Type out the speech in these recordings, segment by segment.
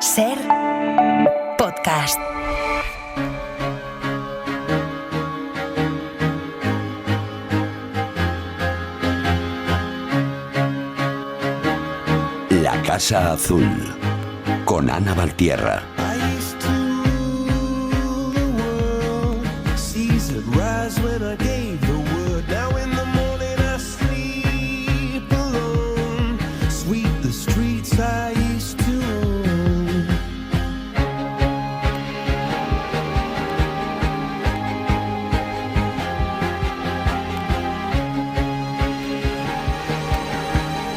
Ser podcast. La Casa Azul, con Ana Valtierra.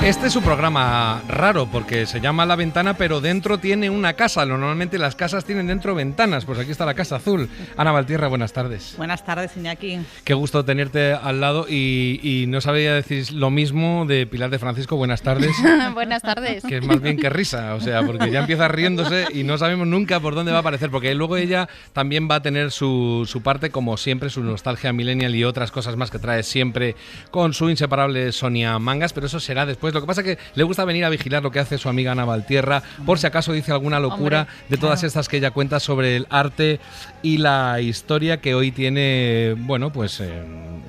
Este es su programa raro porque se llama La Ventana, pero dentro tiene una casa. Normalmente las casas tienen dentro ventanas. Pues aquí está la Casa Azul. Ana Valtierra, buenas tardes. Buenas tardes, Iñaki. Qué gusto tenerte al lado y no sabía decir lo mismo de Pilar de Francisco. Buenas tardes. Buenas tardes. Que es más bien que risa, o sea, porque ya empieza riéndose y no sabemos nunca por dónde va a aparecer, porque luego ella también va a tener su parte, como siempre, su nostalgia millennial y otras cosas más que trae siempre con su inseparable Sonia Mangas, pero eso será después. Lo que pasa es que le gusta venir a vigilar lo que hace su amiga Ana Valtierra, por si acaso dice alguna locura de todas estas que ella cuenta sobre el arte y la historia, que hoy tiene, bueno, pues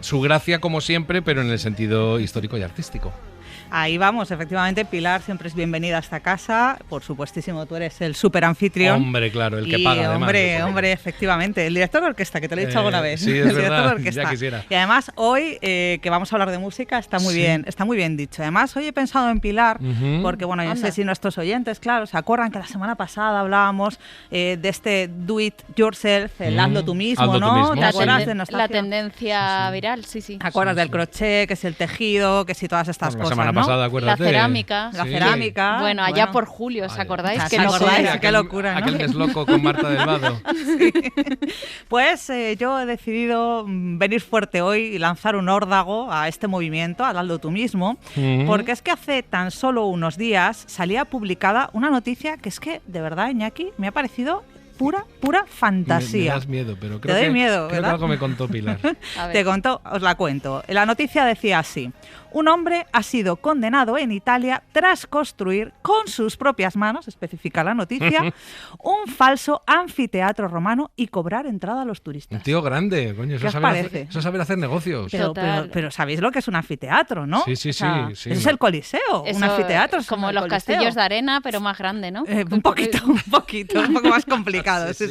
su gracia como siempre, pero en el sentido histórico y artístico. Ahí vamos, efectivamente, Pilar siempre es bienvenida a esta casa. Por supuestísimo, tú eres el súper anfitrión. Hombre, claro, el que paga además. Hombre, efectivamente. El director de orquesta, que te lo he dicho alguna vez. Sí, es el verdad, director de orquesta. Ya quisiera. Y además, hoy, que vamos a hablar de música, está muy bien dicho. Además, hoy he pensado en Pilar, porque, bueno, yo no sé si nuestros oyentes, claro, se acuerdan que la semana pasada hablábamos de este do it yourself, el hazlo tú mismo, ¿no? ¿Te acuerdas de la tendencia viral? Sí. ¿Te acuerdas del crochet, que es el tejido, que si todas estas cosas, semana pasada, acuérdate. La cerámica. La cerámica. Bueno, allá por julio, ¿os acordáis? ¿Os acordáis? Qué locura, ¿no? Aquel desloco con Marta del Vado. Sí. Pues yo he decidido venir fuerte hoy y lanzar un órdago a este movimiento, al hazlo tú mismo, porque es que hace tan solo unos días salía publicada una noticia que es que, de verdad, Iñaki, me ha parecido pura fantasía. Me das miedo, pero creo Te doy miedo, creo que algo me contó Pilar. Te contó, os la cuento. La noticia decía así: un hombre ha sido condenado en Italia tras construir con sus propias manos, especifica la noticia, un falso anfiteatro romano y cobrar entrada a los turistas. Un tío grande, coño, ¿Qué os parece? Eso es saber hacer negocios. Pero sabéis lo que es un anfiteatro, ¿no? Sí. O sea, eso es el Coliseo, un anfiteatro. Es como los castillos de arena, pero más grande, ¿no? Un poco más complicado. Sí.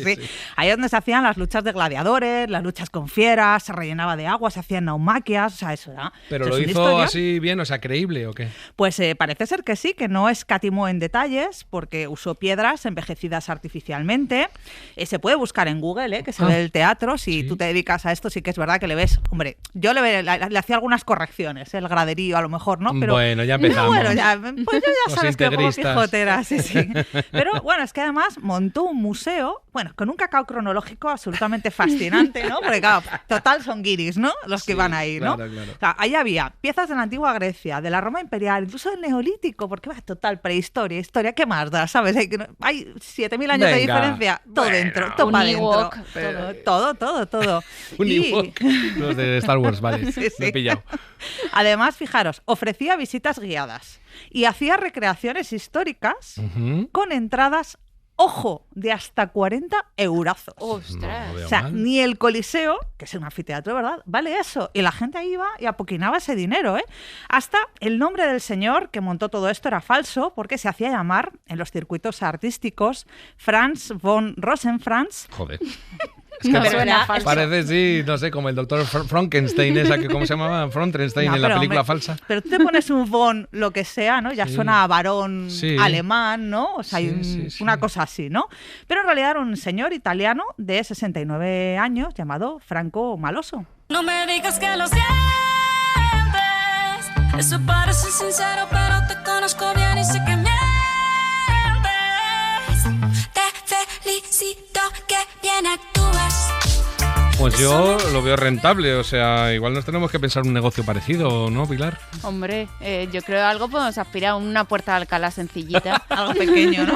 Ahí es donde se hacían las luchas de gladiadores, las luchas con fieras, se rellenaba de agua, se hacían naumaquias, o sea, eso era. Pero lo hizo así bien, o sea, creíble, ¿o qué? Pues parece ser que sí, que no escatimó en detalles, porque usó piedras envejecidas artificialmente. Se puede buscar en Google, que se ve el teatro. Si tú te dedicas a esto, sí que es verdad que le ves. Hombre, yo le hacía algunas correcciones, el graderío a lo mejor, ¿no? Pero bueno, ya empezamos. Pues yo ya sabes que como pijotera, sí. Pero bueno, es que además montó un museo, bueno, con un cacao cronológico absolutamente fascinante, ¿no? Porque claro, total son guiris, ¿no? Los que van ahí, ¿no? Claro. O sea, ahí había piezas de la antigua Grecia, de la Roma imperial, incluso del Neolítico, porque va, total prehistoria, historia, ¿qué más da? ¿Sabes? Hay 7.000 años de diferencia, todo dentro, todo para dentro. Todo. Un Ewok. Los de Star Wars, vale, me he pillado. Además, fijaros, ofrecía visitas guiadas y hacía recreaciones históricas con entradas, ojo, de hasta 40 eurazos. ¡Ostras! O sea, ni el Coliseo, que es un anfiteatro, ¿verdad?, vale eso. Y la gente ahí iba y apoquinaba ese dinero, ¿eh? Hasta el nombre del señor que montó todo esto era falso, porque se hacía llamar, en los circuitos artísticos, Franz von Rosenkranz. Joder. Es que parece, sí, no sé, como el doctor Frankenstein, esa que, ¿cómo se llamaba? Frankenstein en la película falsa. Pero tú te pones un von, lo que sea, ¿no? Ya suena a varón alemán, ¿no? O sea, hay una cosa así, ¿no? Pero en realidad era un señor italiano de 69 años llamado Franco Maloso. No me digas que lo sientes, eso parece sincero, pero te conozco bien y sé que mientes. Te felicito, que bien actúas. Pues yo lo veo rentable, o sea, igual nos tenemos que pensar un negocio parecido, ¿no, Pilar? Hombre, yo creo que algo podemos aspirar a una puerta de Alcalá sencillita. Algo pequeño, ¿no?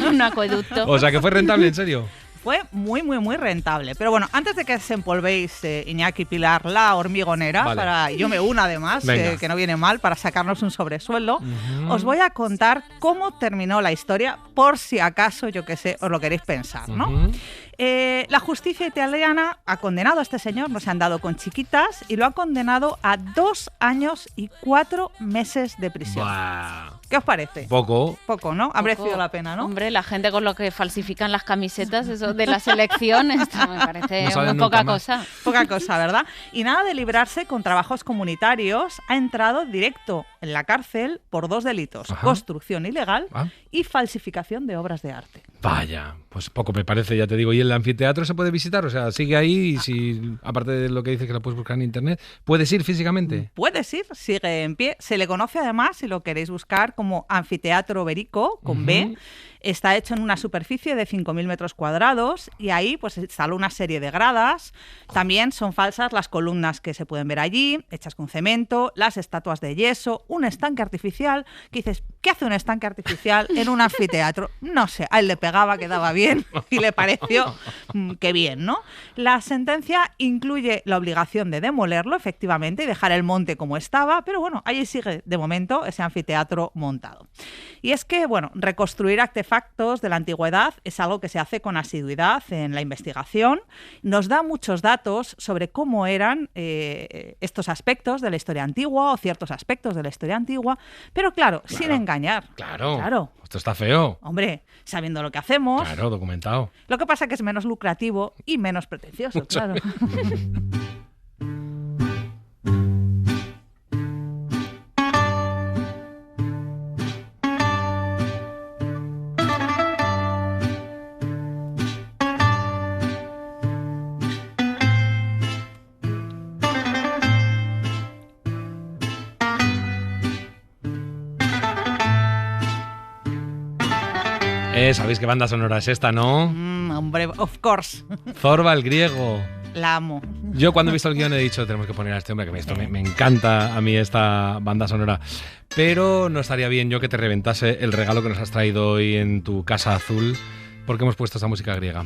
Un acueducto. O sea, que fue rentable, ¿en serio? Fue muy, muy, muy rentable. Pero bueno, antes de que desempolvéis, Iñaki y Pilar, la hormigonera, Vale. yo me uno además, que no viene mal, para sacarnos un sobresueldo, os voy a contar cómo terminó la historia, por si acaso, yo qué sé, os lo queréis pensar, ¿no? La justicia italiana ha condenado a este señor, no se han dado con chiquitas, y lo ha condenado a 2 años y 4 meses de prisión. Buah. ¿Qué os parece? Poco. Poco, ¿no? Ha merecido la pena, ¿no? Hombre, la gente con lo que falsifican las camisetas, eso de la selección, esto me parece No salen muy poca nunca más. cosa. Poca cosa, ¿verdad? Y nada de librarse con trabajos comunitarios, ha entrado directo en la cárcel por 2 delitos: Ajá. construcción ilegal Ah. y falsificación de obras de arte. Vaya, pues poco me parece, ya te digo. ¿Y el anfiteatro se puede visitar? O sea, sigue ahí y si, aparte de lo que dice que lo puedes buscar en internet, ¿puedes ir físicamente? Puedes ir, sigue en pie. Se le conoce además, si lo queréis buscar, como Anfiteatro Berico, con B. Está hecho en una superficie de 5.000 metros cuadrados y ahí pues se instaló una serie de gradas. También son falsas las columnas que se pueden ver allí, hechas con cemento, las estatuas de yeso, un estanque artificial. Que dices, ¿qué hace un estanque artificial en un anfiteatro? No sé, a él le pegaba, quedaba bien y le pareció que bien, ¿no? La sentencia incluye la obligación de demolerlo, efectivamente, y dejar el monte como estaba, pero bueno, allí sigue de momento ese anfiteatro montado. Y es que, bueno, reconstruir artefactos de la antigüedad es algo que se hace con asiduidad en la investigación. Nos da muchos datos sobre cómo eran estos aspectos de la historia antigua o ciertos aspectos de la historia antigua, pero claro, sin engañar. Claro. Esto está feo. Hombre, sabiendo lo que hacemos. Claro, documentado. Lo que pasa es que es menos lucrativo y menos pretencioso, claro. ¿Sabéis qué banda sonora es esta, no? Hombre, of course. Zorba el griego. La amo. Yo cuando he visto el guión he dicho, tenemos que poner a este hombre, que esto me encanta a mí esta banda sonora. Pero no estaría bien yo que te reventase el regalo que nos has traído hoy en tu casa azul, porque hemos puesto esta música griega.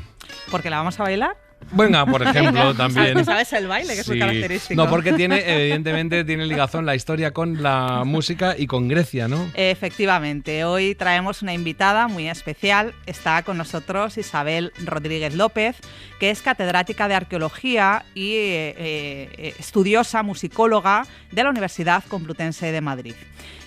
¿Porque la vamos a bailar? Venga, por ejemplo, también. ¿Sabes el baile, que es muy característico? No, porque evidentemente tiene ligazón la historia con la música y con Grecia, ¿no? Efectivamente, hoy traemos una invitada muy especial. Está con nosotros Isabel Rodríguez López, que es catedrática de arqueología y estudiosa, musicóloga de la Universidad Complutense de Madrid.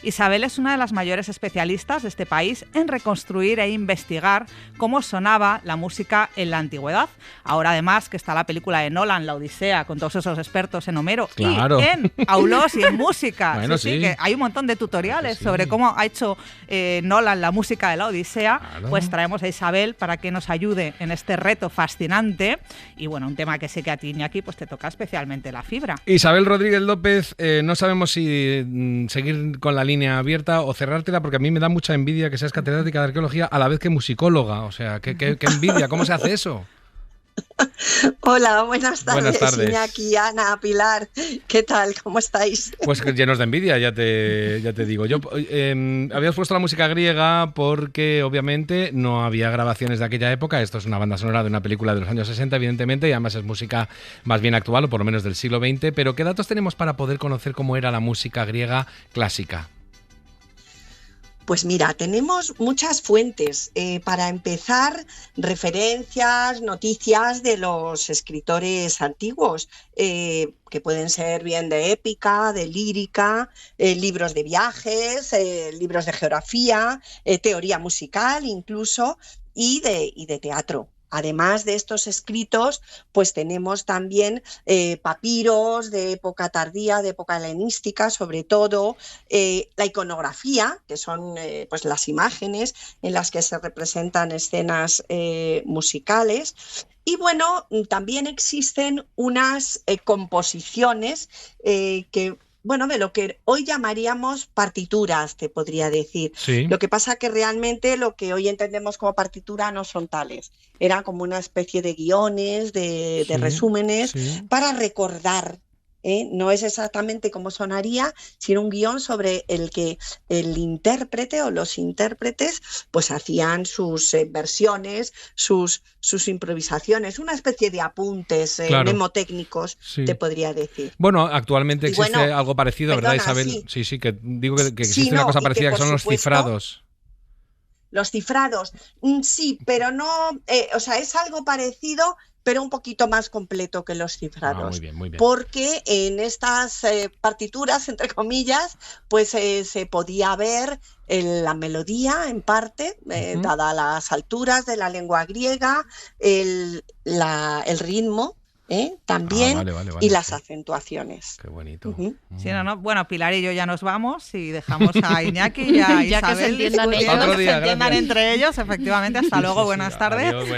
Isabel es una de las mayores especialistas de este país en reconstruir e investigar cómo sonaba la música en la antigüedad. Ahora además que está la película de Nolan, La Odisea, con todos esos expertos en Homero, claro, y en Aulós y en música. Bueno, sí, que hay un montón de tutoriales sobre cómo ha hecho Nolan la música de La Odisea. Claro. Pues traemos a Isabel para que nos ayude en este reto fascinante. Y bueno, un tema que sé que a ti, Iñaki, pues te toca especialmente la fibra. Isabel Rodríguez López, no sabemos si seguir con la línea abierta o cerrártela, porque a mí me da mucha envidia que seas catedrática de arqueología a la vez que musicóloga. O sea, qué envidia, ¿cómo se hace eso? Hola, buenas tardes. Buenas tardes. Iñaki, Ana, Pilar, ¿qué tal? ¿Cómo estáis? Pues llenos de envidia, ya te digo. Yo habías puesto la música griega porque obviamente no había grabaciones de aquella época. Esto es una banda sonora de una película de los años 60, evidentemente, y además es música más bien actual, o por lo menos del siglo XX. Pero ¿qué datos tenemos para poder conocer cómo era la música griega clásica? Pues mira, tenemos muchas fuentes. Para empezar, referencias, noticias de los escritores antiguos, que pueden ser bien de épica, de lírica, libros de viajes, libros de geografía, teoría musical incluso, y de teatro. Además de estos escritos, pues tenemos también papiros de época tardía, de época helenística, sobre todo la iconografía, que son pues las imágenes en las que se representan escenas musicales. Y bueno, también existen unas composiciones que... Bueno, de lo que hoy llamaríamos partituras, te podría decir. Sí. Lo que pasa que realmente lo que hoy entendemos como partitura no son tales. Era como una especie de guiones, de resúmenes, para recordar No es exactamente como sonaría, sino un guión sobre el que el intérprete o los intérpretes pues hacían sus versiones, sus improvisaciones, una especie de apuntes mnemotécnicos, te podría decir. Bueno, actualmente existe algo parecido, ¿verdad, Isabel? Sí, que digo que existe una cosa parecida, que son los cifrados. Los cifrados, sí, pero no, es algo parecido, pero un poquito más completo que los cifrados. Muy bien, muy bien. Porque en estas partituras, entre comillas, pues se podía ver la melodía, en parte, dada las alturas de la lengua griega, el ritmo, también, vale, y las acentuaciones. Qué bonito. Sí, no. Bueno, Pilar y yo ya nos vamos y dejamos a Iñaki y a Isabel que se entiendan ellos. Otro día, se entiendan gracias. entre ellos, efectivamente. Hasta luego, buenas tardes. Adiós,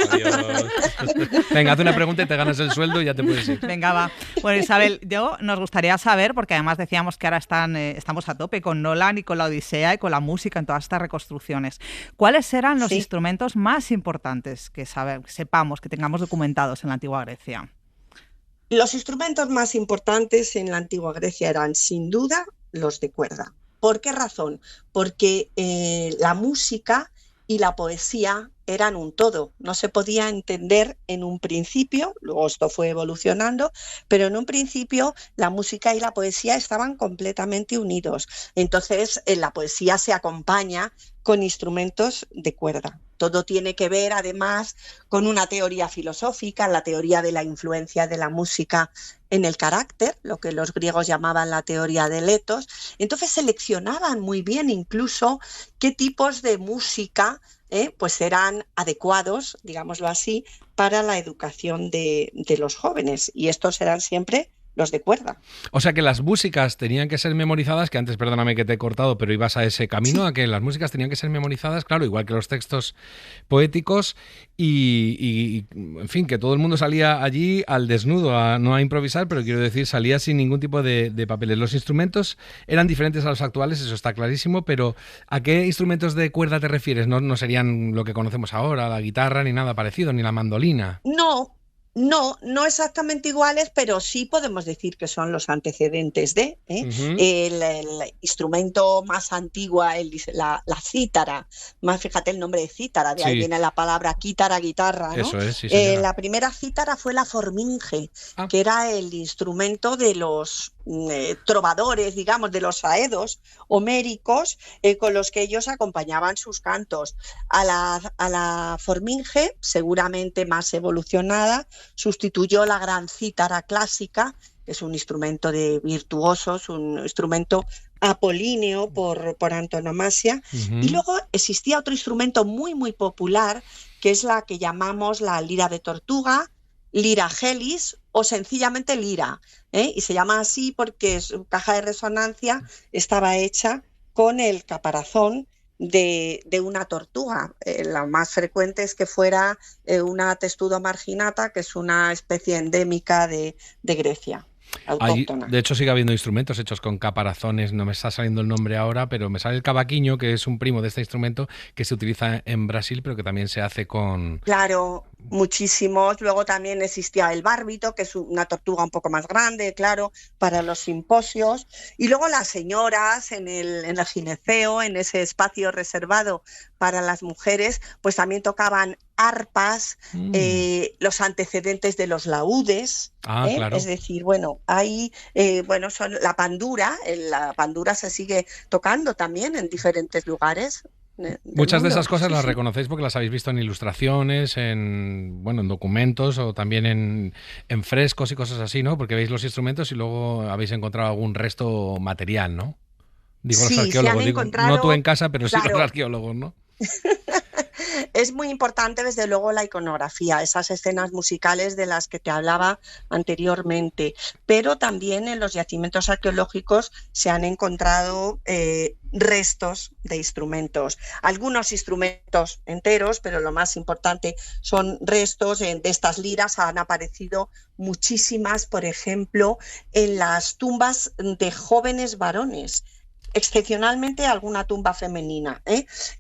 adiós. Venga, haz una pregunta y te ganas el sueldo y ya te puedes ir. Venga, va. Bueno, Isabel, nos gustaría saber, porque además decíamos que ahora estamos a tope con Nolan y con la Odisea y con la música en todas estas reconstrucciones. ¿Cuáles eran los instrumentos más importantes que sepamos, que tengamos documentados en la antigua Grecia? Los instrumentos más importantes en la antigua Grecia eran, sin duda, los de cuerda. ¿Por qué razón? Porque la música y la poesía eran un todo. No se podía entender en un principio, luego esto fue evolucionando, pero en un principio la música y la poesía estaban completamente unidos. Entonces, la poesía se acompaña con instrumentos de cuerda. Todo tiene que ver, además, con una teoría filosófica, la teoría de la influencia de la música en el carácter, lo que los griegos llamaban la teoría del etos. Entonces seleccionaban muy bien incluso qué tipos de música pues eran adecuados, digámoslo así, para la educación de los jóvenes. Y estos eran siempre los de cuerda. O sea que las músicas tenían que ser memorizadas, que antes, perdóname que te he cortado, pero ibas a ese camino, a que las músicas tenían que ser memorizadas, claro, igual que los textos poéticos, y en fin, que todo el mundo salía allí al desnudo, no a improvisar, pero quiero decir, salía sin ningún tipo de papeles. Los instrumentos eran diferentes a los actuales, eso está clarísimo, pero ¿a qué instrumentos de cuerda te refieres? No serían lo que conocemos ahora, la guitarra, ni nada parecido, ni la mandolina. No exactamente iguales, pero sí podemos decir que son los antecedentes de el instrumento más antiguo, la cítara. Más fíjate el nombre de cítara, de ahí viene la palabra quítara, guitarra, ¿no? Eso es, sí, señora. La primera cítara fue la forminge, que era el instrumento de los trovadores, digamos, de los aedos homéricos, con los que ellos acompañaban sus cantos. A la forminge, seguramente más evolucionada, sustituyó la gran cítara clásica, que es un instrumento de virtuosos, un instrumento apolíneo por antonomasia. Y luego existía otro instrumento muy, muy popular, que es la que llamamos la lira de tortuga, lira gelis o sencillamente lira, y se llama así porque su caja de resonancia estaba hecha con el caparazón de una tortuga. La más frecuente es que fuera una testudo marginata, que es una especie endémica de Grecia. Autóctona. De hecho sigue habiendo instrumentos hechos con caparazones, no me está saliendo el nombre ahora, pero me sale el cavaquinho, que es un primo de este instrumento que se utiliza en Brasil, pero que también se hace con... Claro, muchísimos. Luego también existía el bárbito, que es una tortuga un poco más grande, claro, para los simposios. Y luego las señoras en el gineceo, en ese espacio reservado para las mujeres, pues también tocaban arpas, los antecedentes de los laúdes, claro. Es decir, bueno, hay, son la pandura se sigue tocando también en diferentes lugares. Muchas de esas cosas las reconocéis porque las habéis visto en ilustraciones, en documentos o también en frescos y cosas así, ¿no? Porque veis los instrumentos y luego habéis encontrado algún resto material, ¿no? Digo los arqueólogos, no tú en casa, pero claro, sí los arqueólogos, ¿no? Es muy importante, desde luego, la iconografía, esas escenas musicales de las que te hablaba anteriormente, pero también en los yacimientos arqueológicos se han encontrado restos de instrumentos, algunos instrumentos enteros, pero lo más importante son restos de estas liras. Han aparecido muchísimas, por ejemplo, en las tumbas de jóvenes varones. excepcionalmente alguna tumba femenina,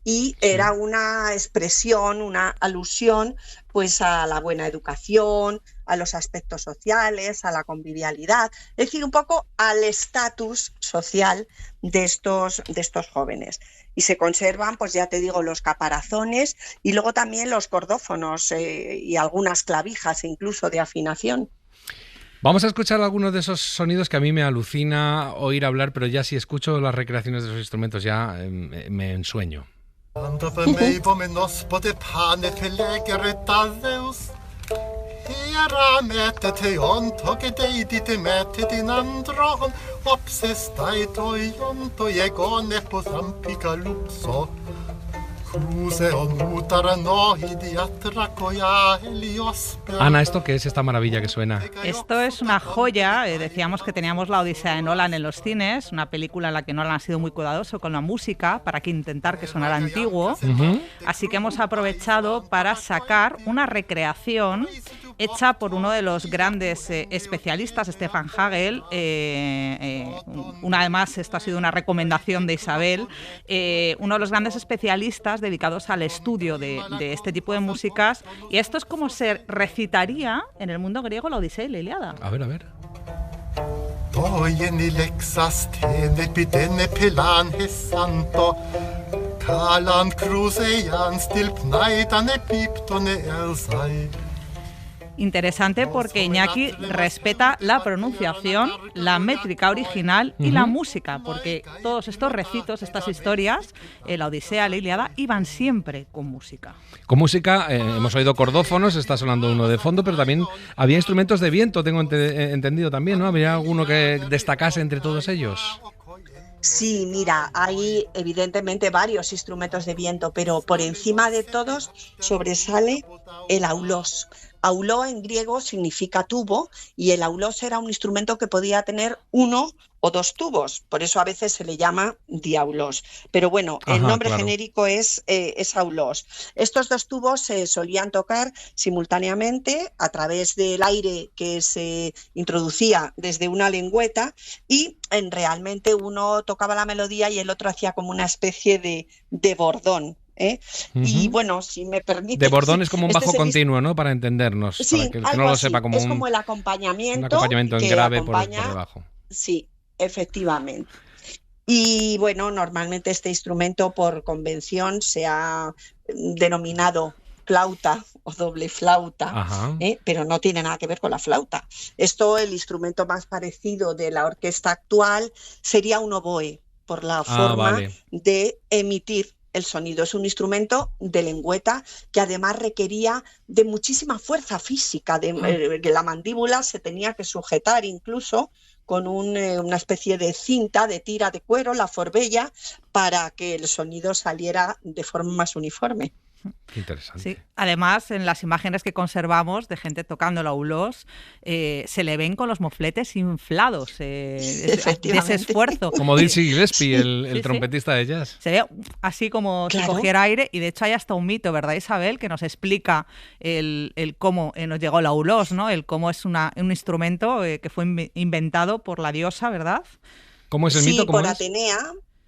y era una expresión, una alusión pues a la buena educación, a los aspectos sociales, a la convivialidad, es decir, un poco al estatus social de estos jóvenes. Y se conservan, pues ya te digo, los caparazones y luego también los cordófonos y algunas clavijas incluso de afinación. Vamos a escuchar algunos de esos sonidos que a mí me alucina oír hablar, pero ya si escucho las recreaciones de esos instrumentos ya me ensueño. Ana, ¿esto qué es esta maravilla que suena? Esto es una joya. Decíamos que teníamos La Odisea de Nolan en los cines, una película en la que Nolan ha sido muy cuidadoso con la música para que intentar que sonara antiguo. Así que hemos aprovechado para sacar una recreación hecha por uno de los grandes especialistas, Stefan Hagel. Además, esto ha sido una recomendación de Isabel, uno de los grandes especialistas dedicados al estudio de este tipo de músicas. Y esto es como se recitaría en el mundo griego la Odisea y la Ilíada. A ver. Interesante porque Iñaki respeta la pronunciación, la métrica original y la música, porque todos estos recitos, estas historias, la Odisea, la Ilíada, iban siempre con música. Con música, hemos oído cordófonos, está sonando uno de fondo, pero también había instrumentos de viento, tengo entendido también, ¿no? ¿Había alguno que destacase entre todos ellos? Sí, mira, hay evidentemente varios instrumentos de viento, pero por encima de todos sobresale el aulos. Auló en griego significa tubo y el aulos era un instrumento que podía tener uno o dos tubos, por eso a veces se le llama diaulos. Pero bueno, el nombre genérico es aulos. Estos dos tubos se solían tocar simultáneamente a través del aire que se introducía desde una lengüeta y realmente uno tocaba la melodía y el otro hacía como una especie de bordón. Y bueno, si me permite... De bordón es como un bajo continuo, ¿no? Para entendernos, sí, para que el que no lo sepa, como es como el acompañamiento. Un acompañamiento en grave por debajo. Sí, efectivamente. Y bueno, normalmente este instrumento por convención se ha denominado flauta o doble flauta, pero no tiene nada que ver con la flauta. El instrumento más parecido de la orquesta actual sería un oboe, por la forma de emitir el sonido. Es un instrumento de lengüeta que además requería de muchísima fuerza física, que la mandíbula se tenía que sujetar incluso con una especie de cinta, de tira de cuero, la forbella, para que el sonido saliera de forma más uniforme. Qué interesante. Sí. Además, en las imágenes que conservamos de gente tocando el aulos, se le ven con los mofletes inflados de ese esfuerzo. Como Dizzy Gillespie, el trompetista de jazz. Se ve así como si cogiera aire, y de hecho hay hasta un mito, ¿verdad, Isabel?, que nos explica el cómo nos llegó el aulos, ¿no? El cómo es un instrumento que fue inventado por la diosa, ¿verdad? ¿Cómo es el mito? ¿Cómo por es? Atenea.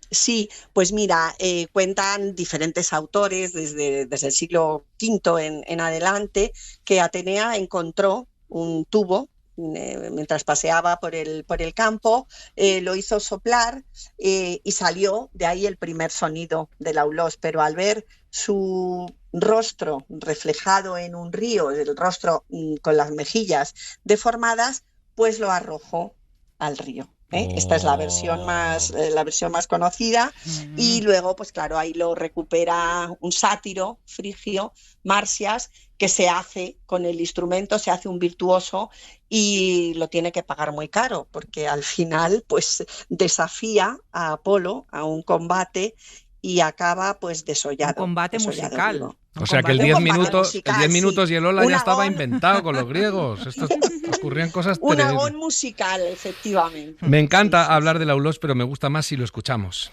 Sí, pues mira, cuentan diferentes autores desde el siglo V en adelante que Atenea encontró un tubo mientras paseaba por el campo, lo hizo soplar y salió de ahí el primer sonido del aulos, pero al ver su rostro reflejado en un río, el rostro con las mejillas deformadas, pues lo arrojó al río. Esta es la versión más conocida, y luego, pues claro, ahí lo recupera un sátiro frigio, Marsias, que se hace con el instrumento, se hace un virtuoso y lo tiene que pagar muy caro, porque al final pues desafía a Apolo a un combate y acaba pues desollado. Un combate musical. Vivo. O sea que el 10 minutos y el hola ya estaba inventado con los griegos. Esto ocurrían cosas un terribles. agón musical, efectivamente. Me encanta hablar del aulos, pero me gusta más si lo escuchamos.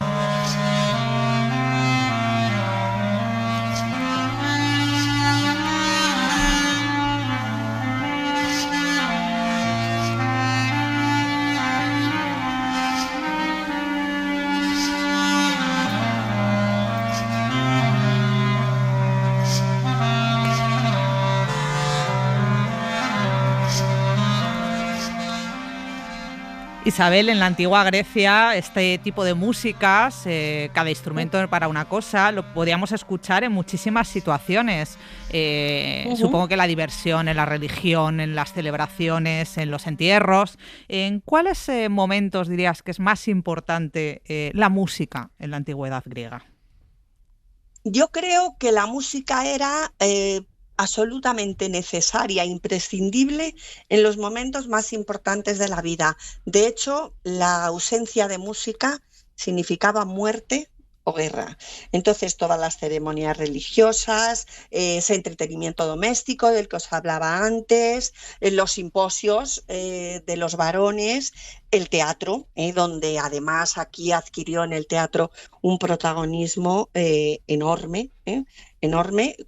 Isabel, en la antigua Grecia, este tipo de músicas, cada instrumento para una cosa, lo podíamos escuchar en muchísimas situaciones. Supongo que la diversión, en la religión, en las celebraciones, en los entierros. ¿En cuáles momentos dirías que es más importante la música en la antigüedad griega? Yo creo que la música era absolutamente necesaria, imprescindible en los momentos más importantes de la vida. De hecho, la ausencia de música significaba muerte o guerra. Entonces, todas las ceremonias religiosas, ese entretenimiento doméstico del que os hablaba antes, los simposios de los varones, el teatro, donde además aquí adquirió en el teatro un protagonismo enorme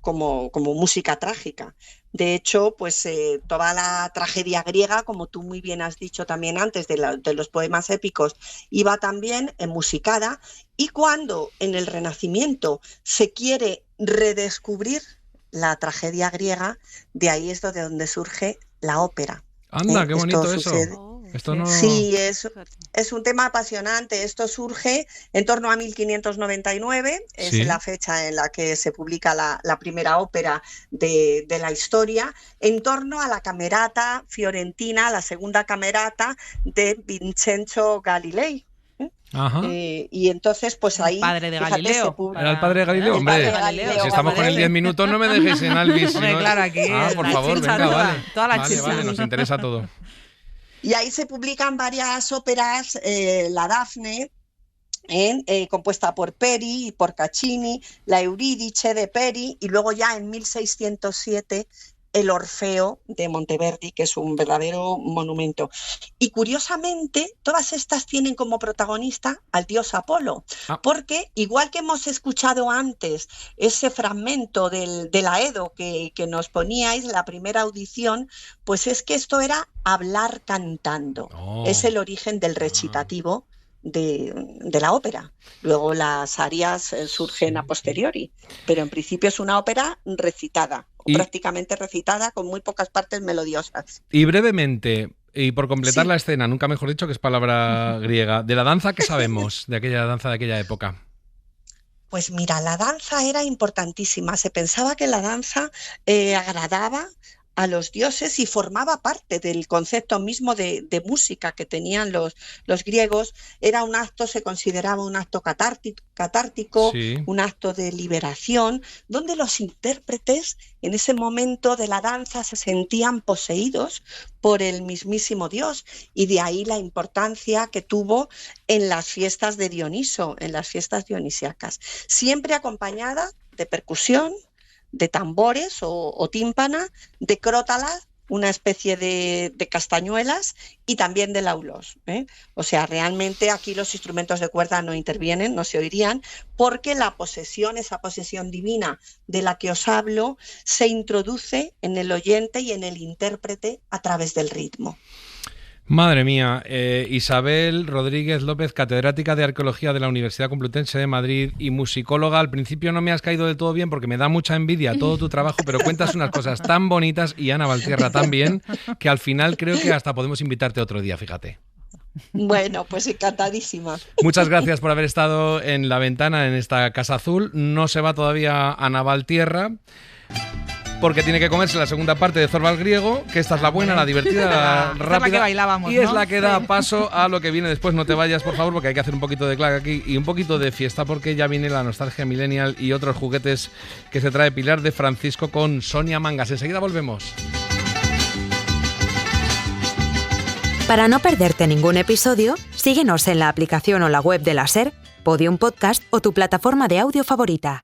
como música trágica. De hecho, pues toda la tragedia griega, como tú muy bien has dicho también antes, de los poemas épicos, iba también musicada. Y cuando en el Renacimiento se quiere redescubrir la tragedia griega, de ahí es de donde surge la ópera. Anda, qué bonito eso. Esto no... Sí, es un tema apasionante. Esto surge en torno a 1599, es la fecha en la que se publica la primera ópera de la historia, en torno a la camerata fiorentina, la segunda camerata de Vincenzo Galilei. Ajá. Y entonces, pues ahí... Padre de Galileo. Era el padre de Galileo, hombre. Si estamos con el 10 minutos, no me dejéis en Alvis. Claro, aquí. Por favor, venga, vale. Toda la chicha. Vale, nos interesa todo. Y ahí se publican varias óperas, la Dafne, compuesta por Peri y por Caccini, la Eurídice de Peri, y luego ya en 1607 el Orfeo de Monteverdi, que es un verdadero monumento. Y curiosamente, todas estas tienen como protagonista al dios Apolo, porque igual que hemos escuchado antes ese fragmento del Aedo que nos poníais, la primera audición, pues es que esto era hablar cantando. Es el origen del recitativo de la ópera. Luego las arias surgen a posteriori, pero en principio es una ópera recitada, prácticamente recitada, con muy pocas partes melodiosas. Y brevemente, y por completar la escena, nunca mejor dicho, que es palabra griega, de la danza, ¿qué sabemos de aquella danza de aquella época? Pues mira, la danza era importantísima. Se pensaba que la danza agradaba a los dioses y formaba parte del concepto mismo de música que tenían los griegos. Era un acto, se consideraba un acto catártico, un acto de liberación, donde los intérpretes en ese momento de la danza se sentían poseídos por el mismísimo Dios, y de ahí la importancia que tuvo en las fiestas de Dioniso, en las fiestas dionisíacas, siempre acompañada de percusión, de tambores o tímpana, de crótalas, una especie de castañuelas, y también de laulos. O sea, realmente aquí los instrumentos de cuerda no intervienen, no se oirían, porque la posesión, esa posesión divina de la que os hablo, se introduce en el oyente y en el intérprete a través del ritmo. Madre mía, Isabel Rodríguez López, catedrática de Arqueología de la Universidad Complutense de Madrid y musicóloga. Al principio no me has caído del todo bien porque me da mucha envidia todo tu trabajo, pero cuentas unas cosas tan bonitas, y Ana Valtierra también, que al final creo que hasta podemos invitarte otro día, fíjate. Bueno, pues encantadísima. Muchas gracias por haber estado en La Ventana, en esta Casa Azul. No se va todavía Ana Valtierra, porque tiene que comerse la segunda parte de Zorba el Griego, que esta es la buena, la divertida, la rápida, es la que bailábamos, y es la que da paso a lo que viene después. No te vayas, por favor, porque hay que hacer un poquito de clac aquí y un poquito de fiesta, porque ya viene la nostalgia millennial y otros juguetes que se trae Pilar de Francisco con Sonia Mangas. Enseguida volvemos. Para no perderte ningún episodio, síguenos en la aplicación o la web de la SER, Podium Podcast o tu plataforma de audio favorita.